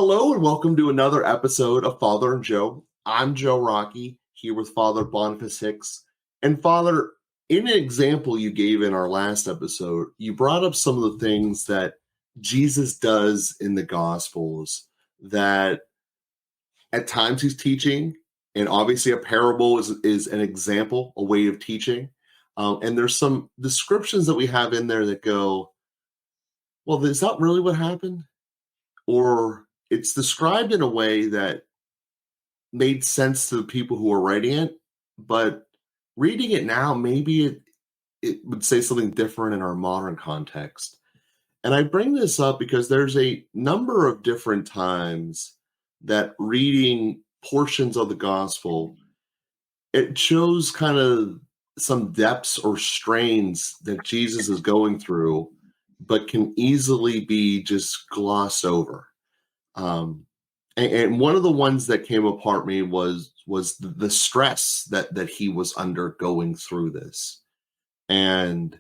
Hello and welcome to another episode of Father and Joe. I'm Joe Rockey, here with Father Boniface Hicks. And Father, in an example you gave in our last episode, you brought up some of the things that Jesus does in the Gospels that at times he's teaching, and obviously a parable is an example, a way of teaching. And there's some descriptions that we have in there that go, well, is that really what happened? Or it's described in a way that made sense to the people who were writing it, but reading it now, maybe it would say something different in our modern context. And I bring this up because there's a number of different times that reading portions of the gospel, it shows kind of some depths or strains that Jesus is going through, but can easily be just glossed over. And one of the ones that came apart me was the stress that he was undergoing through this. And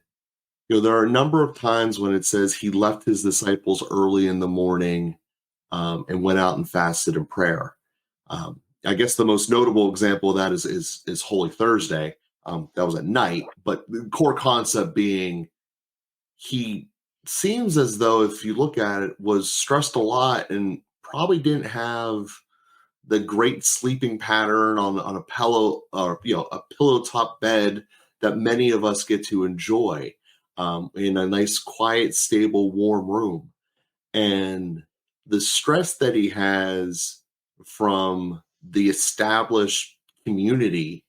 there are a number of times when it says he left his disciples early in the morning and went out and fasted in prayer. I guess the most notable example of that is Holy Thursday. That was at night, but the core concept being he seems as though, if you look at it, was stressed a lot and probably didn't have the great sleeping pattern on a pillow or a pillow top bed that many of us get to enjoy in a nice, quiet, stable, warm room. And the stress that he has from the established community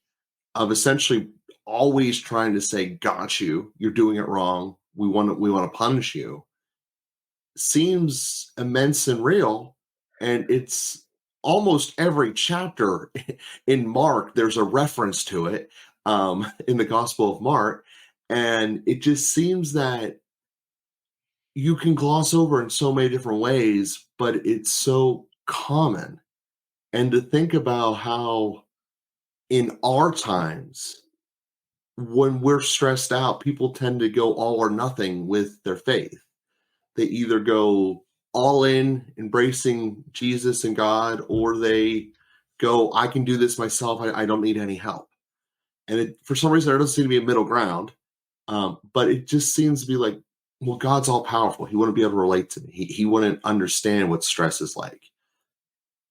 of essentially always trying to say, "Got you, you're doing it wrong. We want to punish you," seems immense and real. And it's almost every chapter in Mark, there's a reference to it in the Gospel of Mark. And it just seems that you can gloss over in so many different ways, but it's so common. And to think about how in our times, when we're stressed out, people tend to go all or nothing with their faith. They either go all in, embracing Jesus and God, or they go, "I can do this myself. I don't need any help." And for some reason, there doesn't seem to be a middle ground. But it just seems to be like, well, God's all powerful. He wouldn't be able to relate to me. He wouldn't understand what stress is like.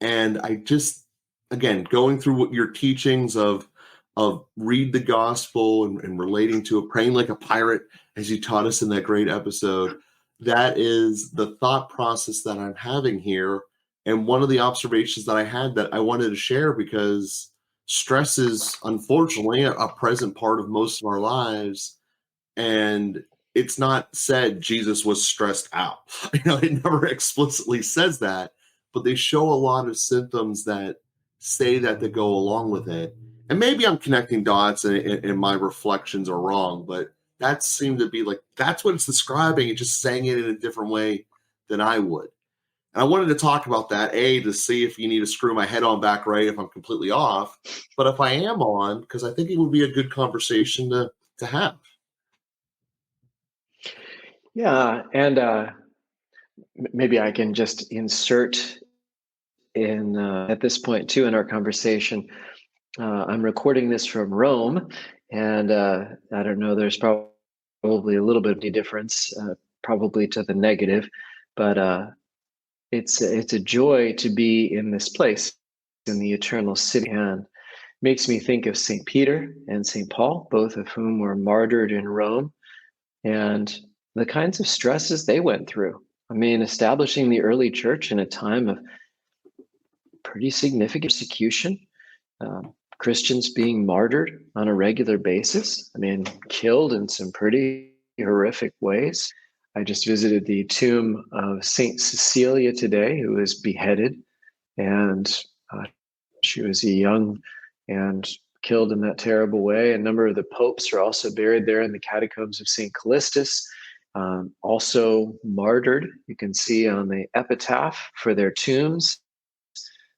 And I just, again, going through what your teachings of read the gospel and relating to it, praying like a pirate, as you taught us in that great episode, that is the thought process that I'm having here. And one of the observations that I had that I wanted to share, because stress is unfortunately a present part of most of our lives. And it's not said Jesus was stressed out. It never explicitly says that, but they show a lot of symptoms that say that go along with it. And maybe I'm connecting dots and my reflections are wrong, but that seemed to be like, that's what it's describing. It's just saying it in a different way than I would. And I wanted to talk about that, to see if you need to screw my head on back right if I'm completely off. But if I am on, because I think it would be a good conversation to have. Yeah, and maybe I can just insert in at this point too in our conversation. I'm recording this from Rome, and I don't know. There's probably a little bit of a difference, probably to the negative, but it's a joy to be in this place, in the eternal city, and makes me think of St. Peter and St. Paul, both of whom were martyred in Rome, and the kinds of stresses they went through. I mean, establishing the early church in a time of pretty significant persecution, Christians being martyred on a regular basis. I mean, killed in some pretty horrific ways. I just visited the tomb of Saint Cecilia today, who was beheaded, and she was young and killed in that terrible way. A number of the popes are also buried there in the catacombs of St. Callistus, also martyred. You can see on the epitaph for their tombs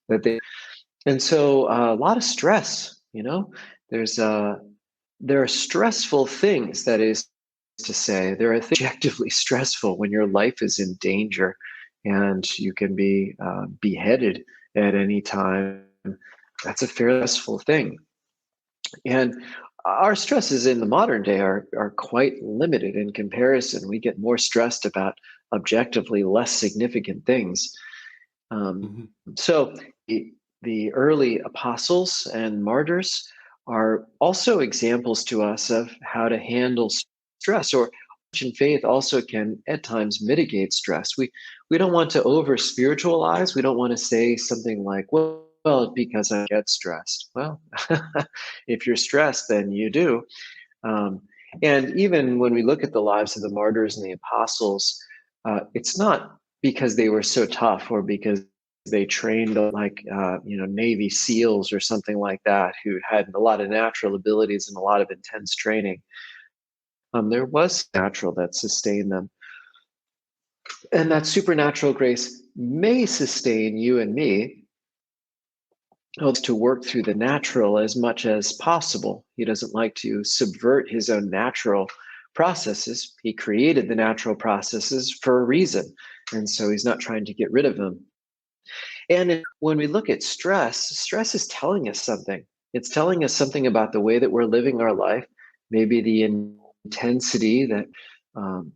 that they, and so a lot of stress. There are stressful things, that is to say, there are things objectively stressful when your life is in danger and you can be beheaded at any time. That's a fairly stressful thing. And our stresses in the modern day are quite limited in comparison. We get more stressed about objectively less significant things. Um, Mhm. so the early apostles and martyrs are also examples to us of how to handle stress, or Christian faith also can at times mitigate stress. We don't want to over spiritualize. We don't want to say something like, well, because I get stressed. Well, if you're stressed, then you do. Um, and even when we look at the lives of the martyrs and the apostles, it's not because they were so tough or because they trained like Navy SEALs or something like that, who had a lot of natural abilities and a lot of intense training. There was natural that sustained them, and that supernatural grace may sustain you and me, helps to work through the natural as much as possible. He doesn't like to subvert his own natural processes. He created the natural processes for a reason. And so he's not trying to get rid of them. And when we look at stress, stress is telling us something. It's telling us something about the way that we're living our life, maybe the intensity that um,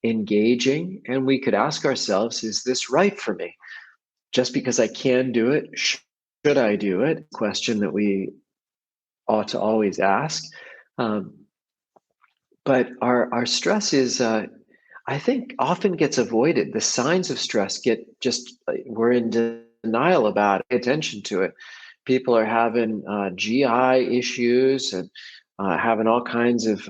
engaging. And we could ask ourselves, is this right for me? Just because I can do it, should I do it? Question that we ought to always ask. Um, but our stress is, I think, often gets avoided. The signs of stress we're in denial about it, pay attention to it. People are having GI issues and having all kinds of,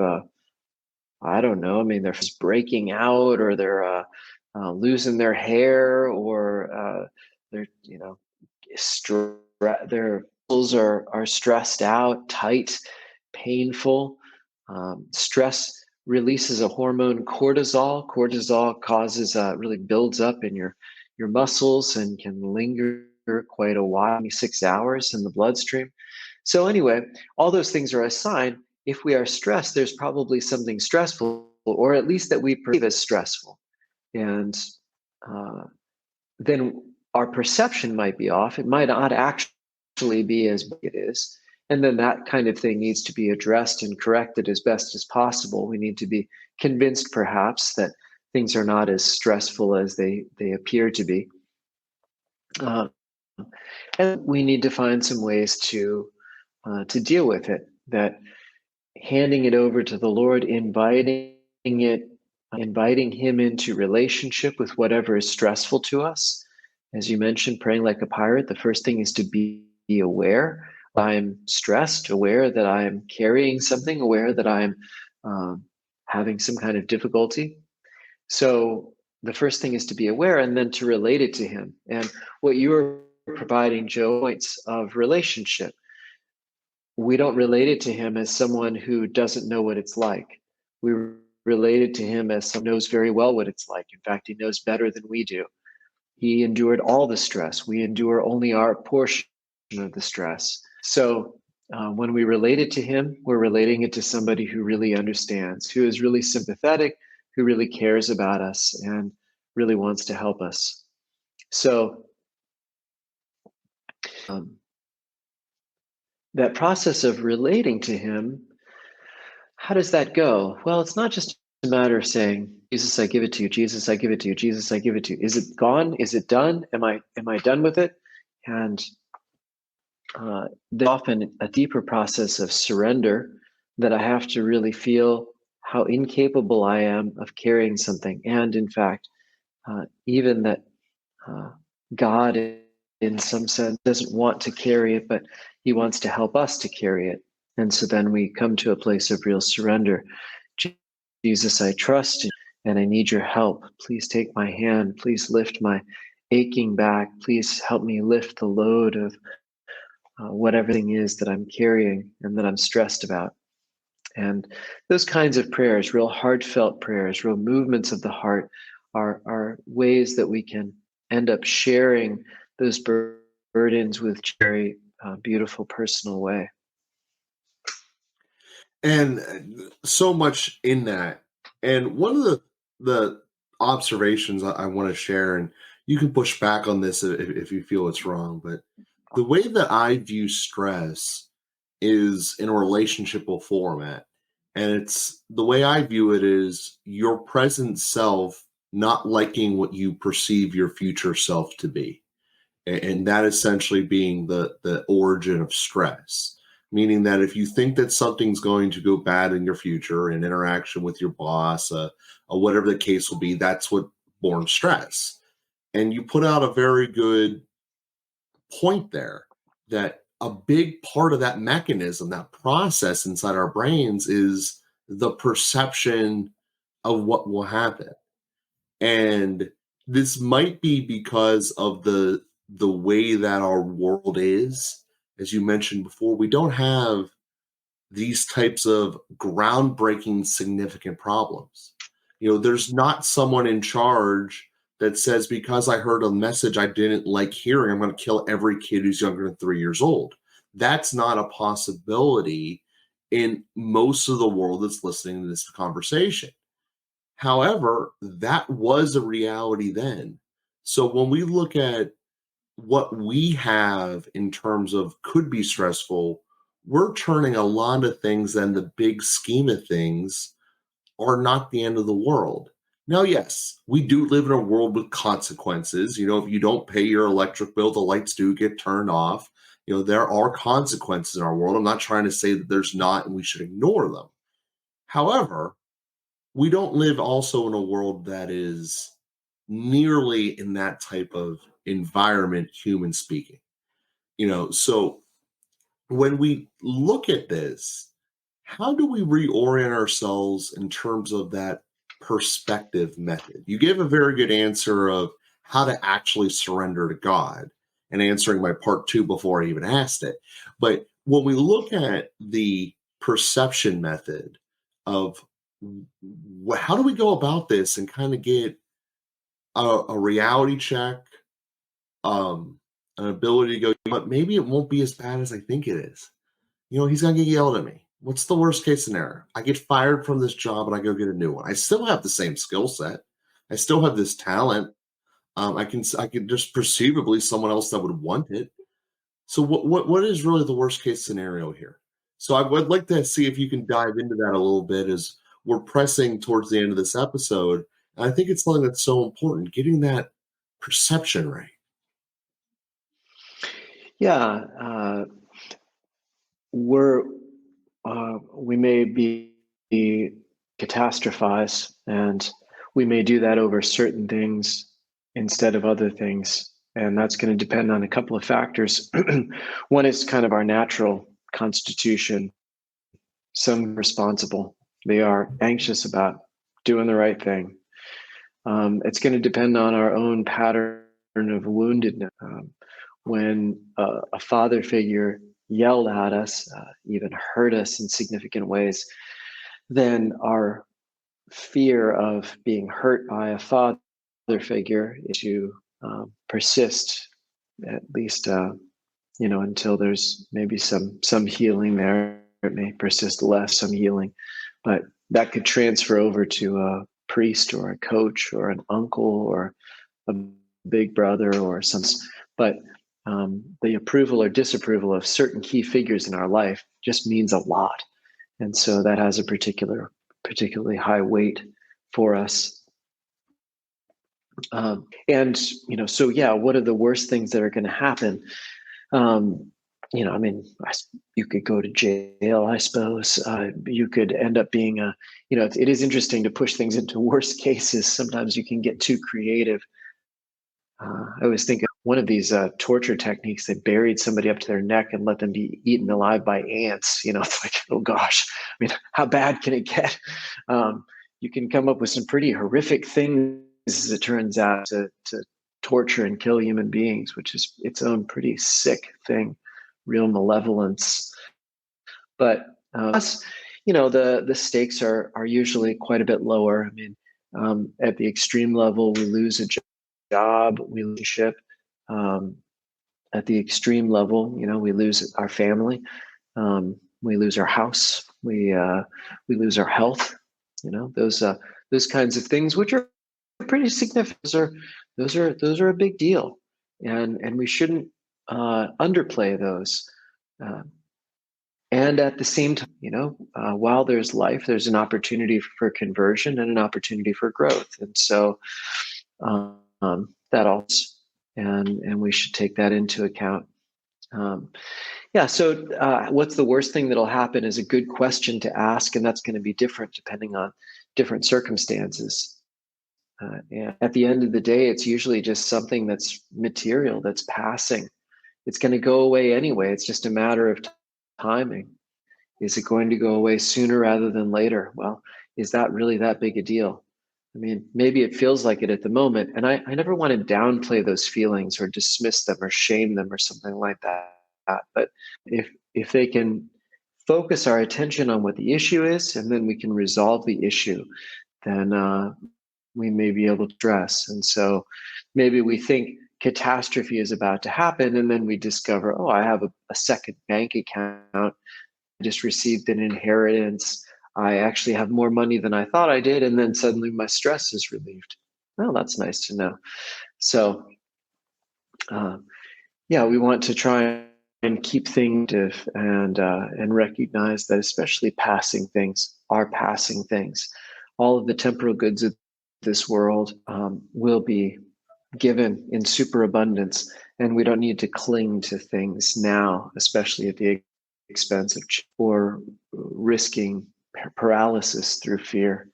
I don't know, I mean, they're just breaking out, or they're losing their hair, or they're, their muscles are stressed out, tight, painful. Stress releases a hormone, cortisol. Cortisol causes really builds up in your muscles and can linger quite a while, 6 hours in the bloodstream. So anyway, all those things are a sign. If we are stressed, there's probably something stressful, or at least that we perceive as stressful. And uh, then our perception might be off. It might not actually be as big as it is. And then that kind of thing needs to be addressed and corrected as best as possible. We need to be convinced, perhaps, that things are not as stressful as they appear to be. Uh, and we need to find some ways to deal with it. That handing it over to the Lord, inviting Him into relationship with whatever is stressful to us. As you mentioned, praying like a pirate, the first thing is to be aware. I'm stressed, aware that I'm carrying something, aware that I'm having some kind of difficulty. So the first thing is to be aware, and then to relate it to Him. And what you are providing, Joe, points of relationship. We don't relate it to Him as someone who doesn't know what it's like. We relate it to Him as someone who knows very well what it's like. In fact, He knows better than we do. He endured all the stress. We endure only our portion of the stress. So when we relate it to Him, we're relating it to somebody who really understands, who is really sympathetic, who really cares about us and really wants to help us. So that process of relating to Him, how does that go? Well, it's not just a matter of saying, Jesus, I give it to you. Jesus, I give it to you. Jesus, I give it to you. Is it gone? Is it done? Am I done with it? And there's often a deeper process of surrender, that I have to really feel how incapable I am of carrying something. And in fact, even that uh, God, in some sense, doesn't want to carry it, but He wants to help us to carry it. And so then we come to a place of real surrender. Jesus, I trust you and I need your help. Please take my hand. Please lift my aching back. Please help me lift the load of whatever thing is that I'm carrying and that I'm stressed about. And those kinds of prayers, real heartfelt prayers, real movements of the heart, are ways that we can end up sharing those burdens with a very beautiful, personal way. And so much in that. And one of the observations I want to share, and you can push back on this if you feel it's wrong, but the way that I view stress is in a relationship format. And it's the way I view it is your present self not liking what you perceive your future self to be. And that essentially being the origin of stress. Meaning that if you think that something's going to go bad in your future, an interaction with your boss, or whatever the case will be, that's what born stress. And you put out a very good point there that a big part of that mechanism, that process inside our brains is the perception of what will happen. And this might be because of the way that our world is. As you mentioned before, we don't have these types of groundbreaking significant problems. There's not someone in charge that says, because I heard a message I didn't like hearing, I'm going to kill every kid who's younger than 3 years old. That's not a possibility in most of the world that's listening to this conversation. However, that was a reality then. So when we look at what we have in terms of could be stressful, we're turning a lot of things and the big scheme of things are not the end of the world. Now, yes, we do live in a world with consequences. If you don't pay your electric bill, the lights do get turned off. There are consequences in our world. I'm not trying to say that there's not and we should ignore them. However, we don't live also in a world that is nearly in that type of environment, human speaking. So when we look at this, how do we reorient ourselves in terms of that perspective method? You gave a very good answer of how to actually surrender to God and answering my part two before I even asked it. But when we look at the perception method of how do we go about this and kind of get a reality check, an ability to go, but maybe it won't be as bad as I think it is. He's going to get yelled at me. What's the worst case scenario? I get fired from this job and I go get a new one. I still have the same skill set. I still have this talent. I can just perceivably someone else that would want it. So what is really the worst case scenario here? So I would like to see if you can dive into that a little bit as we're pressing towards the end of this episode. And I think it's something that's so important, getting that perception right. Yeah, we may be catastrophize, and we may do that over certain things instead of other things, and that's going to depend on a couple of factors. One is kind of our natural constitution. Some responsible, they are anxious about doing the right thing. It's going to depend on our own pattern of woundedness. When a father figure yelled at us, even hurt us in significant ways, then our fear of being hurt by a father figure is to persist, at least until there's maybe some healing there. It may persist less, some healing, but that could transfer over to a priest or a coach or an uncle or a big brother or some. But the approval or disapproval of certain key figures in our life just means a lot, and so that has a particularly high weight for us. So yeah, what are the worst things that are going to happen? You could go to jail, I suppose. You could end up being it is interesting to push things into worst cases. Sometimes you can get too creative. I always think of one of these torture techniques. They buried somebody up to their neck and let them be eaten alive by ants. It's like, oh gosh, I mean, how bad can it get? You can come up with some pretty horrific things, as it turns out, to torture and kill human beings, which is its own pretty sick thing, real malevolence. But the stakes are usually quite a bit lower. I mean, at the extreme level, we lose a job, we lose a ship. At the extreme level, we lose our family, we lose our house, we lose our health. Those kinds of things, which are pretty significant. Those are a big deal, and we shouldn't underplay those. Uh, and at the same time, while there's life, there's an opportunity for conversion and an opportunity for growth, and so that also, and we should take that into account. Yeah. So, what's the worst thing that'll happen is a good question to ask, and that's going to be different depending on different circumstances. And at the end of the day, it's usually just something that's material, that's passing. It's going to go away anyway. It's just a matter of timing. Is it going to go away sooner rather than later? Well, is that really that big a deal? I mean, maybe it feels like it at the moment. And I never want to downplay those feelings or dismiss them or shame them or something like that. But if they can focus our attention on what the issue is, and then we can resolve the issue, then we may be able to address. And so maybe we think catastrophe is about to happen, and then we discover, oh, I have a second bank account. I just received an inheritance. I actually have more money than I thought I did. And then suddenly my stress is relieved. Well, that's nice to know. So, yeah, we want to try and keep things and recognize that especially passing things are passing things. All of the temporal goods of this world will be given in superabundance, and we don't need to cling to things now, especially at the expense of or risking paralysis through fear.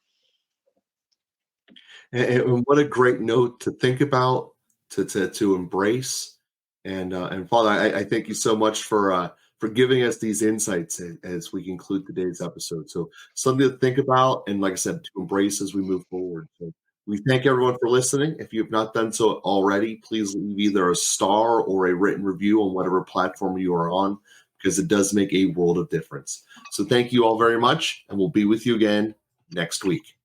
And what a great note to think about, to embrace. And Father, I thank you so much for giving us these insights as we conclude today's episode. So something to think about, and like I said, to embrace as we move forward. So we thank everyone for listening. If you have not done so already, please leave either a star or a written review on whatever platform you are on, because it does make a world of difference. So thank you all very much, and we'll be with you again next week.